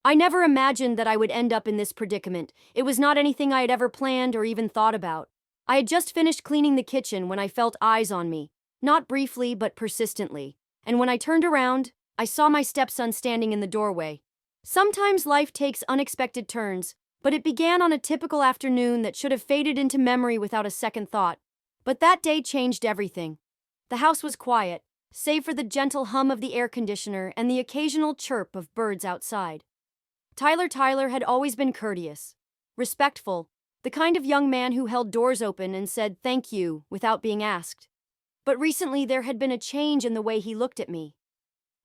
I never imagined that I would end up in this predicament. It was not anything I had ever planned or even thought about. I had just finished cleaning the kitchen when I felt eyes on me, not briefly but persistently. And when I turned around, I saw my stepson standing in the doorway. Sometimes life takes unexpected turns, but it began on a typical afternoon that should have faded into memory without a second thought. But that day changed everything. The house was quiet, save for the gentle hum of the air conditioner and the occasional chirp of birds outside. Tyler had always been courteous, respectful, the kind of young man who held doors open and said thank you without being asked. But recently there had been a change in the way he looked at me.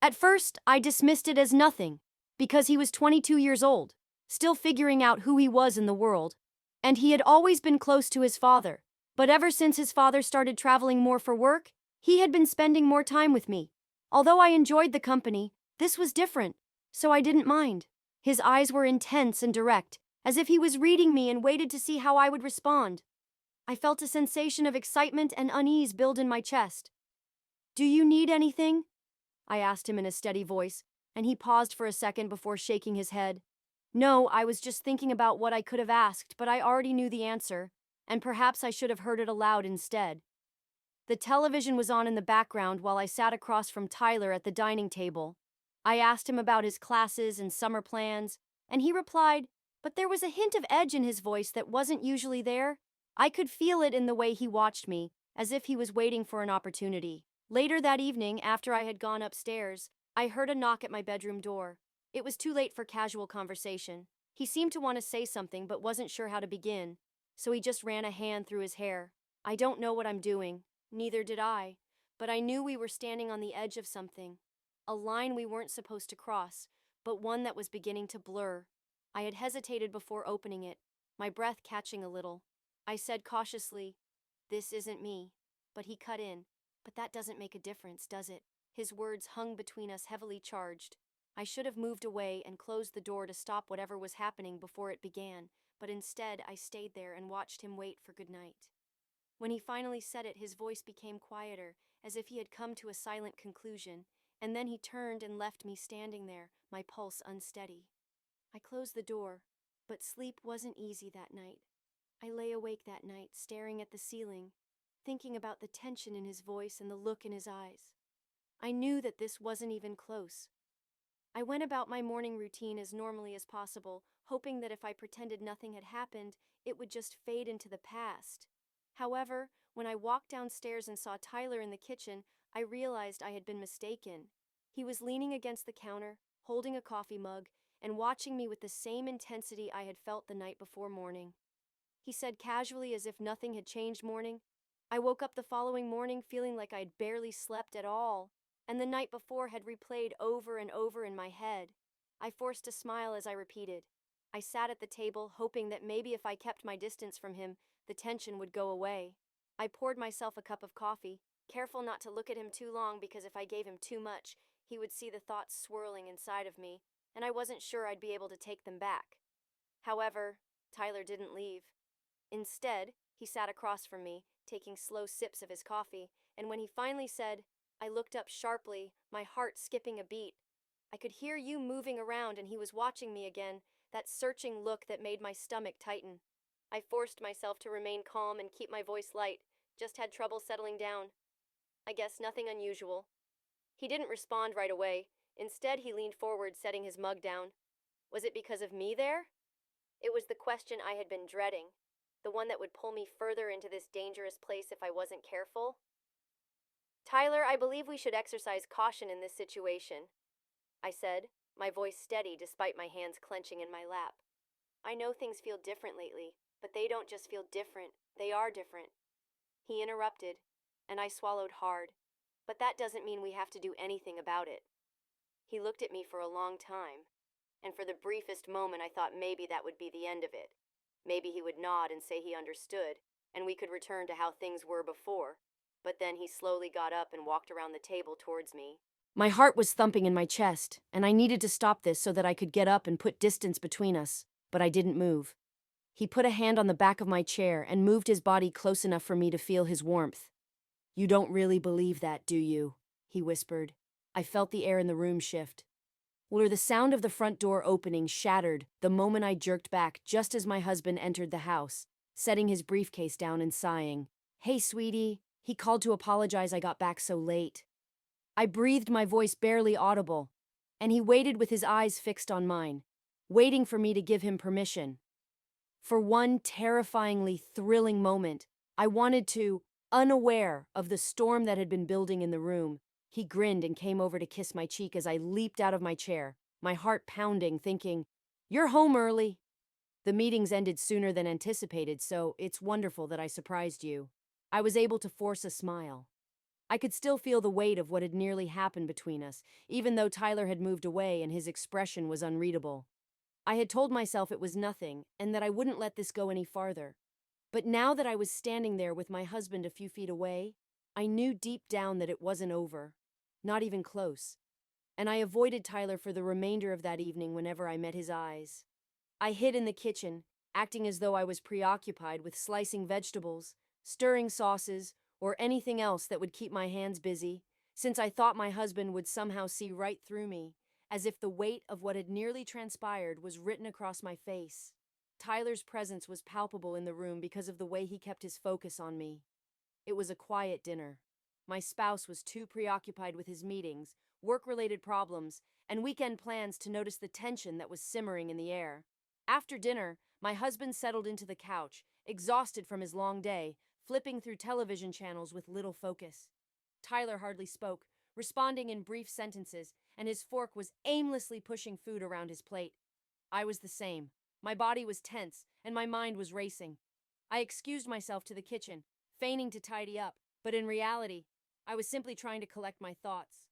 At first, I dismissed it as nothing, because he was 22 years old, still figuring out who he was in the world, and he had always been close to his father. But ever since his father started traveling more for work, he had been spending more time with me. Although I enjoyed the company, this was different, so I didn't mind. His eyes were intense and direct, as if he was reading me and waited to see how I would respond. I felt a sensation of excitement and unease build in my chest. "Do you need anything?" I asked him in a steady voice, and he paused for a second before shaking his head. "No, I was just thinking about what I could have asked, but I already knew the answer, and perhaps I should have heard it aloud instead." The television was on in the background while I sat across from Tyler at the dining table. I asked him about his classes and summer plans, and he replied, but there was a hint of edge in his voice that wasn't usually there. I could feel it in the way he watched me, as if he was waiting for an opportunity. Later that evening, after I had gone upstairs, I heard a knock at my bedroom door. It was too late for casual conversation. He seemed to want to say something but wasn't sure how to begin, so he just ran a hand through his hair. "I don't know what I'm doing." Neither did I, but I knew we were standing on the edge of something. A line we weren't supposed to cross, but one that was beginning to blur. I had hesitated before opening it, my breath catching a little. I said cautiously, "This isn't me." But he cut in, "But that doesn't make a difference, does it?" His words hung between us heavily charged. I should have moved away and closed the door to stop whatever was happening before it began, but instead I stayed there and watched him wait for good night. When he finally said it, his voice became quieter, as if he had come to a silent conclusion, and then he turned and left me standing there, my pulse unsteady. I closed the door, but sleep wasn't easy that night. I lay awake that night, staring at the ceiling, thinking about the tension in his voice and the look in his eyes. I knew that this wasn't even close. I went about my morning routine as normally as possible, hoping that if I pretended nothing had happened, it would just fade into the past. However, when I walked downstairs and saw Tyler in the kitchen, I realized I had been mistaken. He was leaning against the counter, holding a coffee mug, and watching me with the same intensity I had felt the night before morning. He said casually, as if nothing had changed morning, "I woke up the following morning feeling like I'd barely slept at all, and the night before had replayed over and over in my head." I forced a smile as I repeated. I sat at the table, hoping that maybe if I kept my distance from him, the tension would go away. I poured myself a cup of coffee, careful not to look at him too long because if I gave him too much, he would see the thoughts swirling inside of me, and I wasn't sure I'd be able to take them back. However, Tyler didn't leave. Instead, he sat across from me, taking slow sips of his coffee, and when he finally said, I looked up sharply, my heart skipping a beat. "I could hear you moving around and he was watching me again," that searching look that made my stomach tighten. I forced myself to remain calm and keep my voice light, just had trouble settling down. "I guess nothing unusual." He didn't respond right away. Instead, he leaned forward, setting his mug down. Was it because of me there? It was the question I had been dreading, the one that would pull me further into this dangerous place if I wasn't careful. "Tyler, I believe we should exercise caution in this situation," I said, my voice steady despite my hands clenching in my lap. "I know things feel different lately, but they don't just feel different, they are different." He interrupted, and I swallowed hard. "But that doesn't mean we have to do anything about it." He looked at me for a long time, and for the briefest moment I thought maybe that would be the end of it. Maybe he would nod and say he understood, and we could return to how things were before. But then he slowly got up and walked around the table towards me. My heart was thumping in my chest, and I needed to stop this so that I could get up and put distance between us, but I didn't move. He put a hand on the back of my chair and moved his body close enough for me to feel his warmth. "You don't really believe that, do you?" he whispered. I felt the air in the room shift. Where the sound of the front door opening shattered the moment I jerked back just as my husband entered the house, setting his briefcase down and sighing. "Hey, sweetie," he called to apologize I got back so late. I breathed, my voice barely audible, and he waited with his eyes fixed on mine, waiting for me to give him permission. For one terrifyingly thrilling moment, I wanted to, unaware of the storm that had been building in the room. He grinned and came over to kiss my cheek as I leaped out of my chair, my heart pounding, thinking, "You're home early." The meetings ended sooner than anticipated, so it's wonderful that I surprised you. I was able to force a smile. I could still feel the weight of what had nearly happened between us, even though Tyler had moved away and his expression was unreadable. I had told myself it was nothing and that I wouldn't let this go any farther. But now that I was standing there with my husband a few feet away, I knew deep down that it wasn't over. Not even close. And I avoided Tyler for the remainder of that evening whenever I met his eyes. I hid in the kitchen, acting as though I was preoccupied with slicing vegetables, stirring sauces, or anything else that would keep my hands busy, since I thought my husband would somehow see right through me, as if the weight of what had nearly transpired was written across my face. Tyler's presence was palpable in the room because of the way he kept his focus on me. It was a quiet dinner. My spouse was too preoccupied with his meetings, work-related problems, and weekend plans to notice the tension that was simmering in the air. After dinner, my husband settled into the couch, exhausted from his long day, flipping through television channels with little focus. Tyler hardly spoke, responding in brief sentences, and his fork was aimlessly pushing food around his plate. I was the same. My body was tense, and my mind was racing. I excused myself to the kitchen, feigning to tidy up, but in reality, I was simply trying to collect my thoughts.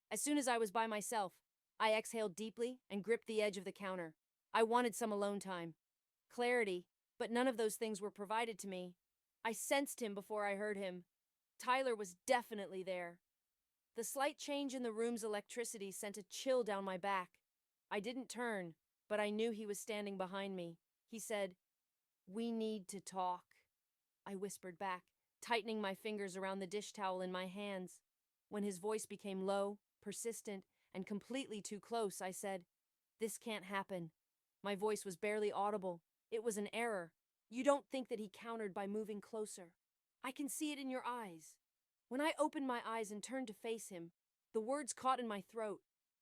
As soon as I was by myself, I exhaled deeply and gripped the edge of the counter. I wanted some alone time. Clarity, but none of those things were provided to me. I sensed him before I heard him. Tyler was definitely there. The slight change in the room's electricity sent a chill down my back. I didn't turn, but I knew he was standing behind me. He said, "We need to talk." I whispered back, tightening my fingers around the dish towel in my hands. When his voice became low, persistent, and completely too close, I said, "This can't happen." My voice was barely audible. It was an error. "You don't think that he countered by moving closer? I can see it in your eyes." When I opened my eyes and turned to face him, the words caught in my throat.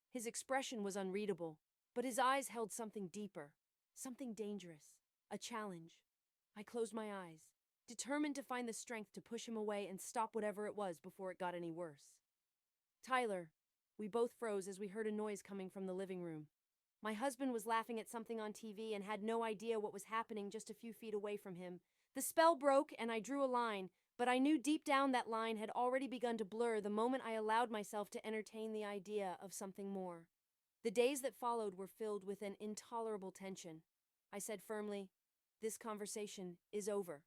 His expression was unreadable, but his eyes held something deeper, something dangerous, a challenge. I closed my eyes, determined to find the strength to push him away and stop whatever it was before it got any worse. "Tyler." We both froze as we heard a noise coming from the living room. My husband was laughing at something on TV and had no idea what was happening just a few feet away from him. The spell broke and I drew a line, but I knew deep down that line had already begun to blur the moment I allowed myself to entertain the idea of something more. The days that followed were filled with an intolerable tension. I said firmly, "This conversation is over."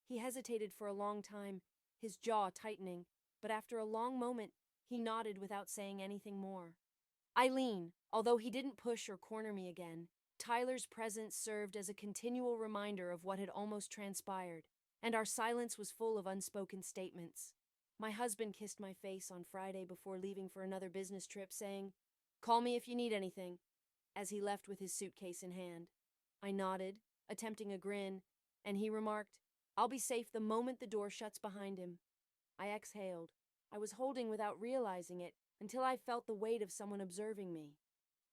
He hesitated for a long time, his jaw tightening, but after a long moment, he nodded without saying anything more. Eileen, although he didn't push or corner me again, Tyler's presence served as a continual reminder of what had almost transpired, and our silence was full of unspoken statements. My husband kissed my face on Friday before leaving for another business trip, saying, "Call me if you need anything," as he left with his suitcase in hand. I nodded, attempting a grin, and he remarked, "I'll be safe the moment the door shuts behind him." I exhaled. I was holding without realizing it until I felt the weight of someone observing me.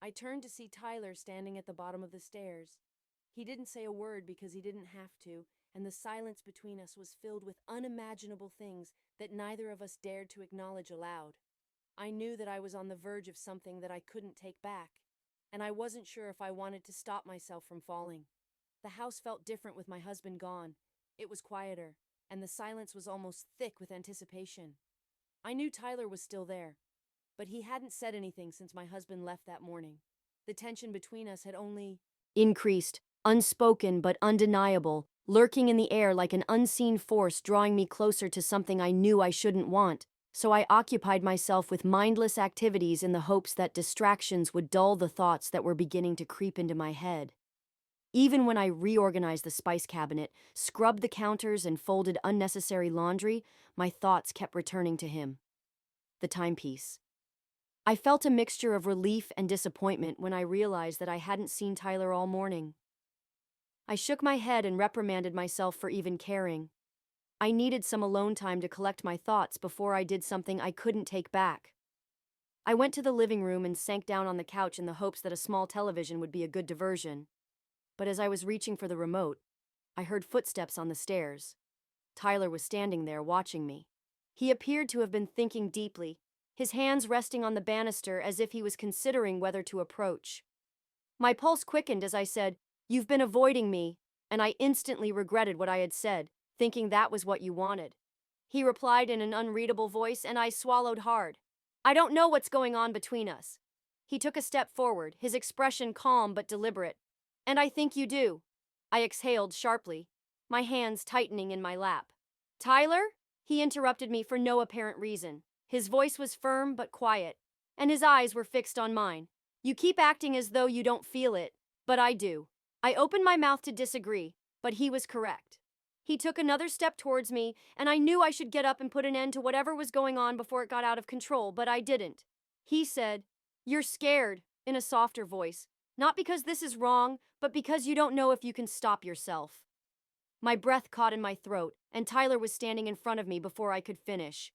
I turned to see Tyler standing at the bottom of the stairs. He didn't say a word because he didn't have to, and the silence between us was filled with unimaginable things that neither of us dared to acknowledge aloud. I knew that I was on the verge of something that I couldn't take back, and I wasn't sure if I wanted to stop myself from falling. The house felt different with my husband gone. It was quieter, and the silence was almost thick with anticipation. I knew Tyler was still there, but he hadn't said anything since my husband left that morning. The tension between us had only increased, unspoken but undeniable, lurking in the air like an unseen force drawing me closer to something I knew I shouldn't want. So I occupied myself with mindless activities in the hopes that distractions would dull the thoughts that were beginning to creep into my head. Even when I reorganized the spice cabinet, scrubbed the counters, and folded unnecessary laundry, my thoughts kept returning to him. The timepiece. I felt a mixture of relief and disappointment when I realized that I hadn't seen Tyler all morning. I shook my head and reprimanded myself for even caring. I needed some alone time to collect my thoughts before I did something I couldn't take back. I went to the living room and sank down on the couch in the hopes that a small television would be a good diversion. But as I was reaching for the remote, I heard footsteps on the stairs. Tyler was standing there watching me. He appeared to have been thinking deeply, his hands resting on the banister as if he was considering whether to approach. My pulse quickened as I said, "You've been avoiding me," and I instantly regretted what I had said, thinking that was what you wanted. He replied in an unreadable voice, and I swallowed hard. "I don't know what's going on between us." He took a step forward, his expression calm but deliberate. "And I think you do." I exhaled sharply, my hands tightening in my lap. "Tyler?" He interrupted me for no apparent reason. His voice was firm but quiet, and his eyes were fixed on mine. "You keep acting as though you don't feel it, but I do." I opened my mouth to disagree, but he was correct. He took another step towards me, and I knew I should get up and put an end to whatever was going on before it got out of control, but I didn't. He said, "You're scared," in a softer voice, "not because this is wrong, but because you don't know if you can stop yourself." My breath caught in my throat, and Tyler was standing in front of me before I could finish.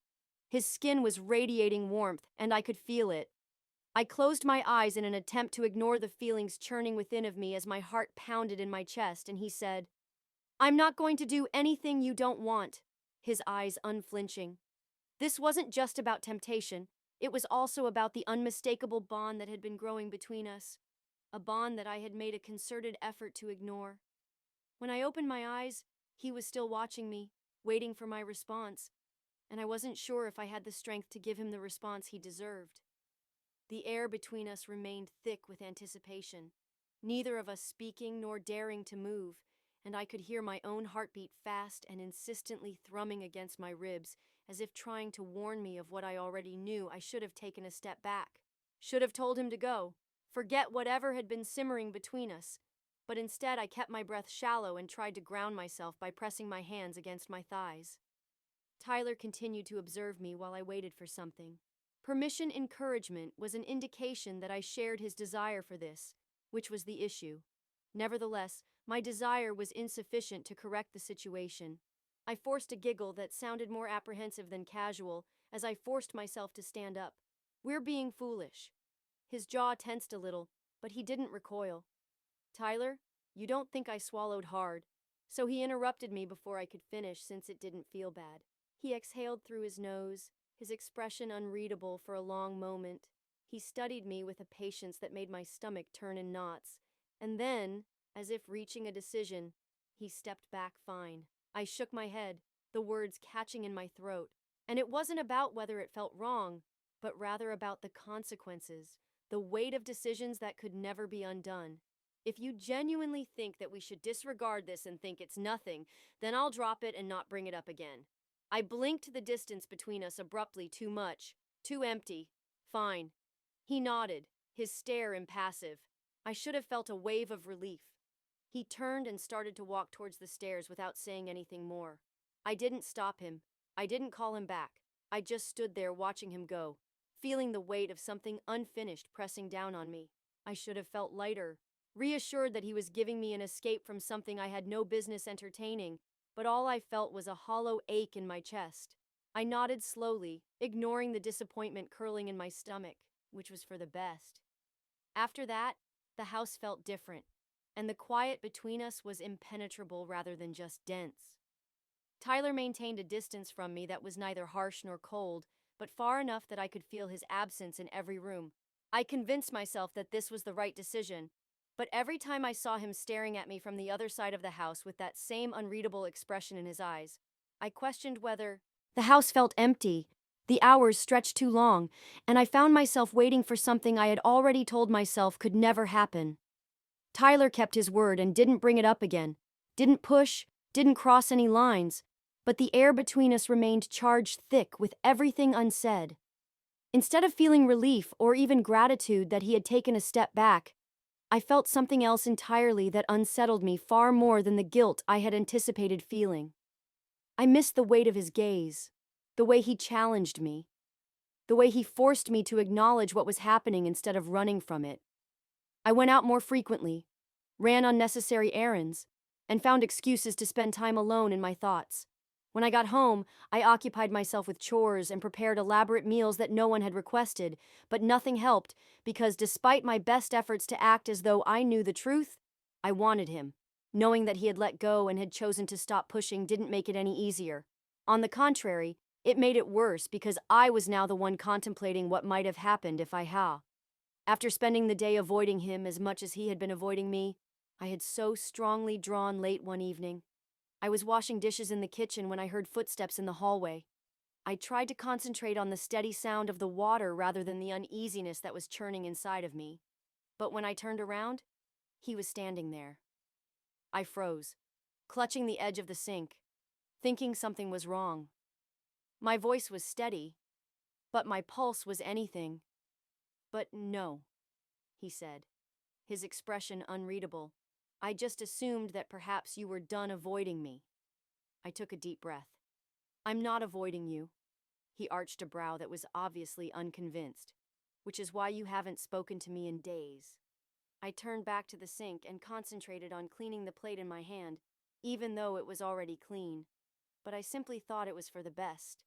His skin was radiating warmth, and I could feel it. I closed my eyes in an attempt to ignore the feelings churning within of me as my heart pounded in my chest, and he said, "I'm not going to do anything you don't want," his eyes unflinching. This wasn't just about temptation, it was also about the unmistakable bond that had been growing between us, a bond that I had made a concerted effort to ignore. When I opened my eyes, he was still watching me, waiting for my response, and I wasn't sure if I had the strength to give him the response he deserved. The air between us remained thick with anticipation, neither of us speaking nor daring to move, and I could hear my own heartbeat fast and insistently thrumming against my ribs, as if trying to warn me of what I already knew. I should have taken a step back, should have told him to go, forget whatever had been simmering between us. But instead I kept my breath shallow and tried to ground myself by pressing my hands against my thighs. Tyler continued to observe me while I waited for something. Permission encouragement was an indication that I shared his desire for this, which was the issue. Nevertheless, my desire was insufficient to correct the situation. I forced a giggle that sounded more apprehensive than casual as I forced myself to stand up. "We're being foolish." His jaw tensed a little, but he didn't recoil. "Tyler, you don't think I swallowed hard." So he interrupted me before I could finish, since it didn't feel bad. He exhaled through his nose, his expression unreadable for a long moment. He studied me with a patience that made my stomach turn in knots, and then, as if reaching a decision, he stepped back. "Fine." I shook my head, the words catching in my throat. And it wasn't about whether it felt wrong, but rather about the consequences, the weight of decisions that could never be undone. "If you genuinely think that we should disregard this and think it's nothing, then I'll drop it and not bring it up again." I blinked the distance between us abruptly. Too much, too empty. "Fine." He nodded, his stare impassive. I should have felt a wave of relief. He turned and started to walk towards the stairs without saying anything more. I didn't stop him. I didn't call him back. I just stood there watching him go, feeling the weight of something unfinished pressing down on me. I should have felt lighter, reassured that he was giving me an escape from something I had no business entertaining, but all I felt was a hollow ache in my chest. I nodded slowly, ignoring the disappointment curling in my stomach, which was for the best. After that, the house felt different, and the quiet between us was impenetrable rather than just dense. Tyler maintained a distance from me that was neither harsh nor cold, but far enough that I could feel his absence in every room. I convinced myself that this was the right decision, but every time I saw him staring at me from the other side of the house with that same unreadable expression in his eyes, I questioned whether the house felt empty. The hours stretched too long, and I found myself waiting for something I had already told myself could never happen. Tyler kept his word and didn't bring it up again, didn't push, didn't cross any lines, but the air between us remained charged thick with everything unsaid. Instead of feeling relief or even gratitude that he had taken a step back, I felt something else entirely that unsettled me far more than the guilt I had anticipated feeling. I missed the weight of his gaze, the way he challenged me. the way he forced me to acknowledge what was happening instead of running from it. I went out more frequently, ran unnecessary errands, and found excuses to spend time alone in my thoughts. When I got home, I occupied myself with chores and prepared elaborate meals that no one had requested, but nothing helped because despite my best efforts to act as though I knew the truth, I wanted him. Knowing that he had let go and had chosen to stop pushing didn't make it any easier. On the contrary, it made it worse because I was now the one contemplating what might have happened if I had. After spending the day avoiding him as much as he had been avoiding me, I had so strongly drawn late one evening. I was washing dishes in the kitchen when I heard footsteps in the hallway. I tried to concentrate on the steady sound of the water rather than the uneasiness that was churning inside of me. But when I turned around, he was standing there. I froze, clutching the edge of the sink, thinking something was wrong. My voice was steady, but my pulse was anything but no, he said, his expression unreadable. I just assumed that perhaps you were done avoiding me. I took a deep breath. I'm not avoiding you. He arched a brow that was obviously unconvinced, which is why you haven't spoken to me in days. I turned back to the sink and concentrated on cleaning the plate in my hand, even though it was already clean. But I simply thought it was for the best.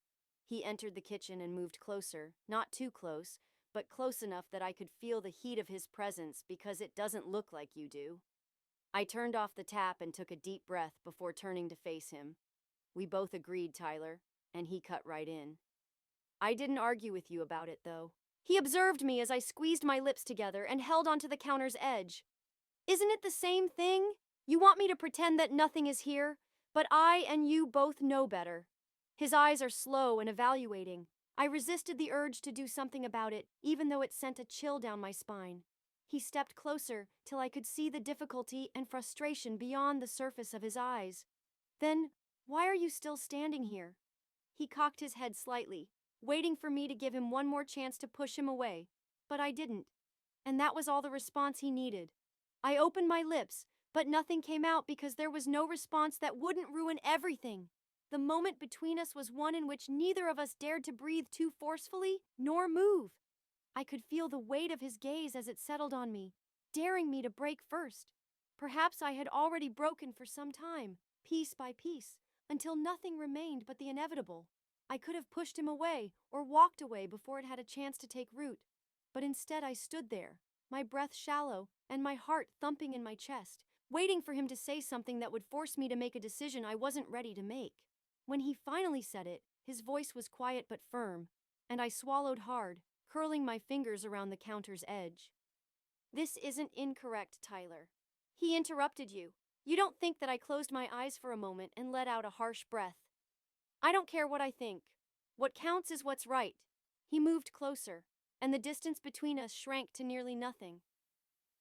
He entered the kitchen and moved closer, not too close, but close enough that I could feel the heat of his presence because it doesn't look like you do. I turned off the tap and took a deep breath before turning to face him. We both agreed, Tyler, and he cut right in. I didn't argue with you about it, though. He observed me as I squeezed my lips together and held onto the counter's edge. Isn't it the same thing? You want me to pretend that nothing is here, but I and you both know better. His eyes are slow and evaluating. I resisted the urge to do something about it, even though it sent a chill down my spine. He stepped closer till I could see the difficulty and frustration beyond the surface of his eyes. Then, why are you still standing here? He cocked his head slightly, waiting for me to give him one more chance to push him away. But I didn't. And that was all the response he needed. I opened my lips, but nothing came out because there was no response that wouldn't ruin everything. The moment between us was one in which neither of us dared to breathe too forcefully, nor move. I could feel the weight of his gaze as it settled on me, daring me to break first. Perhaps I had already broken for some time, piece by piece, until nothing remained but the inevitable. I could have pushed him away or walked away before it had a chance to take root. But instead I stood there, my breath shallow and my heart thumping in my chest, waiting for him to say something that would force me to make a decision I wasn't ready to make. When he finally said it, his voice was quiet but firm, and I swallowed hard, curling my fingers around the counter's edge. This isn't incorrect, Tyler. He interrupted you. You don't think that I closed my eyes for a moment and let out a harsh breath. I don't care what I think. What counts is what's right. He moved closer, and the distance between us shrank to nearly nothing.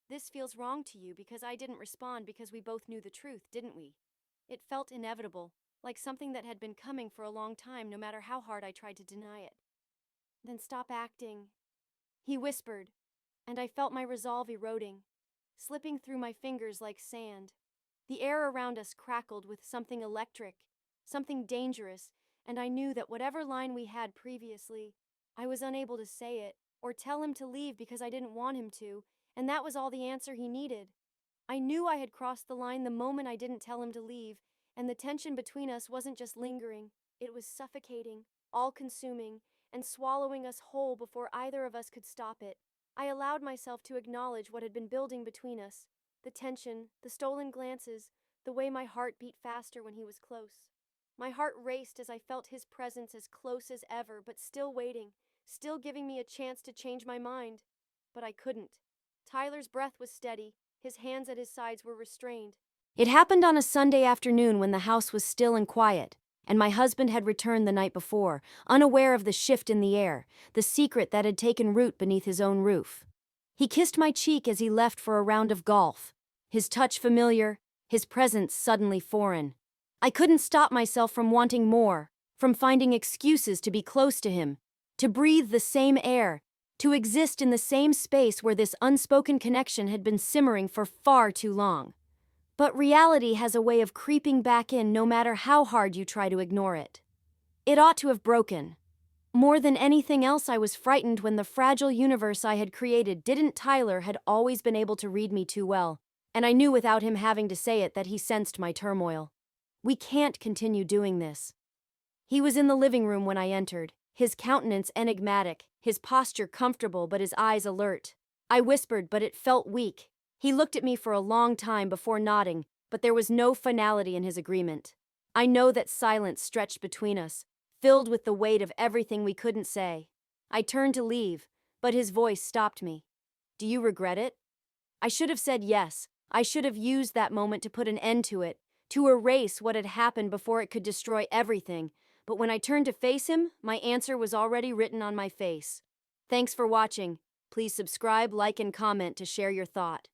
This feels wrong to you because I didn't respond because we both knew the truth, didn't we? It felt inevitable, like something that had been coming for a long time no matter how hard I tried to deny it. Then stop acting, he whispered, and I felt my resolve eroding, slipping through my fingers like sand. The air around us crackled with something electric, something dangerous, and I knew that whatever line we had previously, I was unable to say it or tell him to leave because I didn't want him to, and that was all the answer he needed. I knew I had crossed the line the moment I didn't tell him to leave, and the tension between us wasn't just lingering, it was suffocating, all-consuming, and swallowing us whole before either of us could stop it. I allowed myself to acknowledge what had been building between us, the tension, the stolen glances, the way my heart beat faster when he was close. My heart raced as I felt his presence as close as ever, but still waiting, still giving me a chance to change my mind. But I couldn't. Tyler's breath was steady, his hands at his sides were restrained. It happened on a Sunday afternoon when the house was still and quiet, and my husband had returned the night before, unaware of the shift in the air, the secret that had taken root beneath his own roof. He kissed my cheek as he left for a round of golf, his touch familiar, his presence suddenly foreign. I couldn't stop myself from wanting more, from finding excuses to be close to him, to breathe the same air, to exist in the same space where this unspoken connection had been simmering for far too long. But reality has a way of creeping back in no matter how hard you try to ignore it. It ought to have broken. More than anything else, I was frightened when the fragile universe I had created didn't. Tyler had always been able to read me too well, and I knew without him having to say it that he sensed my turmoil. We can't continue doing this. He was in the living room when I entered, his countenance enigmatic, his posture comfortable but his eyes alert. I whispered, but it felt weak. He looked at me for a long time before nodding, but there was no finality in his agreement. I know that silence stretched between us, filled with the weight of everything we couldn't say. I turned to leave, but his voice stopped me. Do you regret it? I should have said yes. I should have used that moment to put an end to it, to erase what had happened before it could destroy everything. But when I turned to face him, my answer was already written on my face. Thanks for watching. Please subscribe, like, and comment to share your thought.